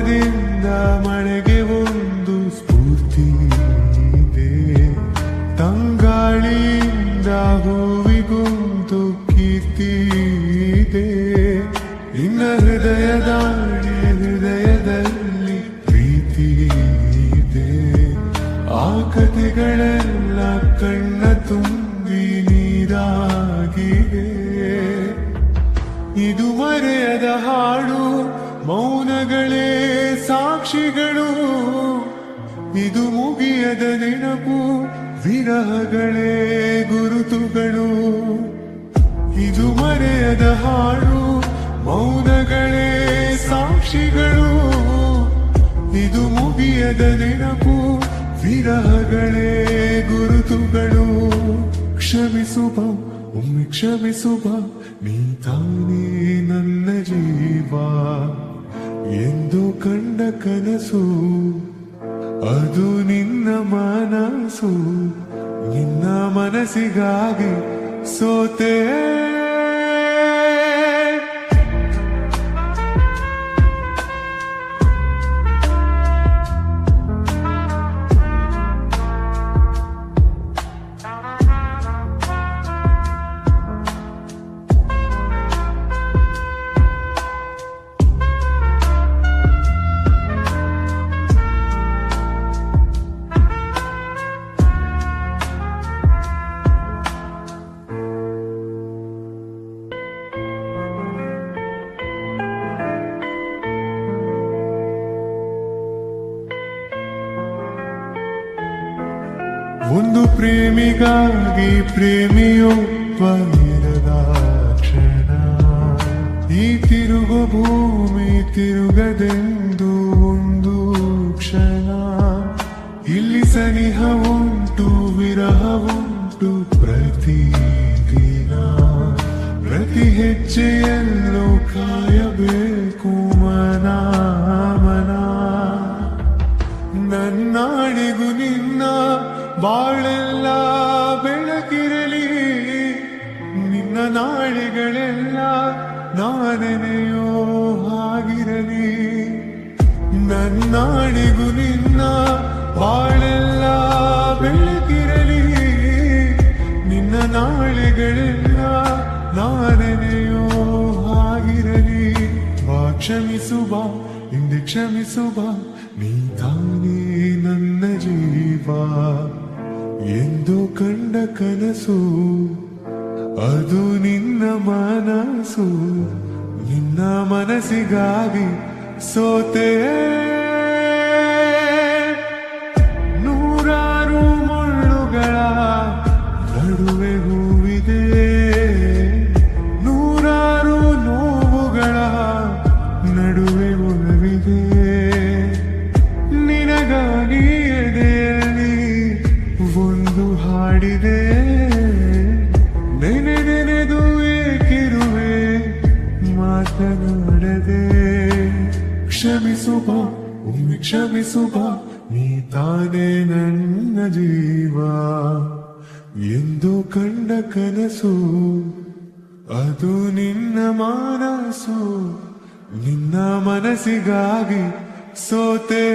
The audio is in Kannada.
ಮೋಡದಿಂದ ಮಳೆಗೆ ಒಂದು ಸ್ಫೂರ್ತಿ ಇದೆ, ತಂಗಾಳಿಯಿಂದ ಹೂವಿಗೊಂದು ಕೀರ್ತಿ ಇದೆ. ನಿನ್ನ ಹೃದಯದಲ್ಲಿ ಪ್ರೀತಿ ಇದೆ, ಆ ಕಥೆಗಳೆಲ್ಲ ಕಣ್ಣ ತುಂಬಿ ನೀರಾಗಿವೆ. ಇದು ಮರೆಯದ ಹಾಡು, ಮೌನಗಳೇ ಸಾಕ್ಷಿಗಳು. ಇದು ಮುಗಿಯದ ನೆನಪು, ವಿರಹಗಳೇ ಗುರುತುಗಳು. ಇದು ಮರೆಯದ ಹಾಡು, ಮೌನಗಳೇ ಸಾಕ್ಷಿಗಳು. ಇದು ಮುಗಿಯದ ನೆನಪು, ವಿರಹಗಳೇ ಗುರುತುಗಳು. ಕ್ಷಮಿಸುವ, ಒಮ್ಮೆ ಕ್ಷಮಿಸುವ, ನೀ ತಾನೇ ನನ್ನ ಜೀವ. ಎಂದು ಕಂಡ ಕನಸು, ಅದು ನಿನ್ನ ಮನಸ್ಸು. ನಿನ್ನ ಮನಸ್ಸಿಗಾಗಿ ಸೋತೆ. ಒಂದು ಪ್ರೇಮಿಗಾಗಿ ಪ್ರೇಮಿಯೊಬ್ಬ ಇರದ ಕ್ಷಣ, ಈ ತಿರುಗೋ ಭೂಮಿ ತಿರುಗದೆಂದು ಒಂದು ಕ್ಷಣ. ಇಲ್ಲಿ ಸನಿಹ ಉಂಟು, ವಿರಹ ಉಂಟು ಪ್ರತಿದಿನ. ಪ್ರತಿ ಹೆಜ್ಜೆಯಲ್ಲೂ ಕಾಯಬೇಕು ಮನ ಮನ. ನನ್ನಾಡಿಗೂ ನಿನ್ನ ಬಾಳೆಲ್ಲ ಬೆಳಕಿರಲಿ, ನಿನ್ನ ನಾಳೆಗಳೆಲ್ಲ ನಾನೆನೆಯೋ ಹಾಗಿರಲಿ. ನನ್ನಾಡಿಗೂ ನಿನ್ನ ಬಾಳೆಲ್ಲ ಬೆಳಕಿರಲಿ, ನಿನ್ನ ನಾಳೆಗಳೆಲ್ಲ ನಾನೆನೆಯೋ ಹಾಗಿರಲಿ. ಬಾ ಕ್ಷಮಿಸುವ, ಹಿಂದೆ ಕ್ಷಮಿಸುವ, ನೀ ತಾನೇ ನನ್ನ ಜೀವ. ಎಂದು ಕಂಡ ಕನಸು, ಅದು ನಿನ್ನ ಮನಸ್ಸು. ನಿನ್ನ ಮನಸ್ಸಿಗಾಗಿ ಸೋತೆ. ನೂರಾರು ಮುಳ್ಳುಗಳ ನಡುವೆ ಹೂವಿದೆ, ನೂರಾರು ನೋವುಗಳ ನಡುವೆ ಒಲವಿದೆ. ನಿನಗಾಗಿ ಎದೆಯಲ್ಲಿ ಒಂದು ಹಾಡಿದೆ, ನೆನೆ ನೆನೆದು ಏಕಿರುವೆ ಮಾತನಾಡದೆ. ಕ್ಷಮಿಸುವ, ಒಮ್ಮೆ ಕ್ಷಮಿಸುವ, ನೀ ತಾನೇ ನನ್ನ ಜೀವ. ಎಂದು ಕಂಡ ಕನಸು, ಅದು ನಿನ್ನ ಮನಸ್ಸು. ನಿನ್ನ ಮನಸ್ಸಿಗಾಗಿ ಸೋತೆ.